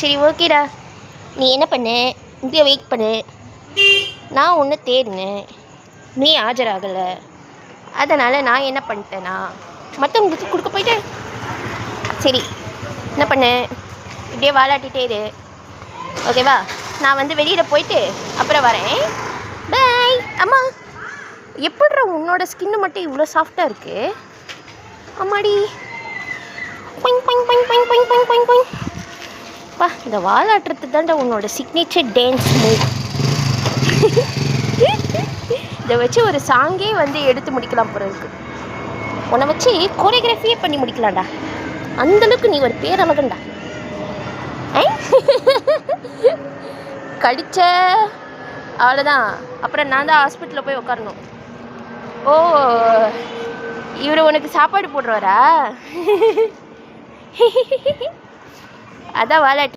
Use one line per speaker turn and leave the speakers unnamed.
சரி ஓகேடா, நீ என்ன பண்ணு, இங்கே வெயிட் பண்ணு. நான் ஒன்று தேடினேன், நீ ஆஜராகலை. அதனால் நான் என்ன பண்ணிட்டேன்னா மற்றவங்களுக்கு கொடுக்க போயிட்டேன். சரி என்ன பண்ணு, இப்படியே வாலாட்டிகிட்டே இரு, ஓகேவா? நான் வந்து வெளியில் போயிட்டு அப்புறம் வரேன். பாய். அம்மா, எப்படிடா உன்னோட ஸ்கின்னு மட்டும் இவ்வளோ சாஃப்டாக இருக்குது? அம்மாடி, பொங் பொங் பொங் பொங் பொங் பொங் பொங் பொங். பா, இந்த வாலாட்டுறது தான்டா உன்னோட சிக்னேச்சர் டான்ஸ் மூவ். இதை வச்சு ஒரு சாங்கே வந்து எடுத்து முடிக்கலாம் போல இருக்கு. உன்னை வச்சு கோரியோகிராஃபியே பண்ணி முடிக்கலாம்டா. அந்தளவுக்கு நீ ஒரு பேரழகண்டா. கடிச்ச அவ்வளோதான். அப்புறம் நான் தான் ஹாஸ்பிட்டலில் போய் உட்காரணும். ஓ, இவர் உனக்கு சாப்பாடு போடுறாரா? அதான் வாலாட்டு.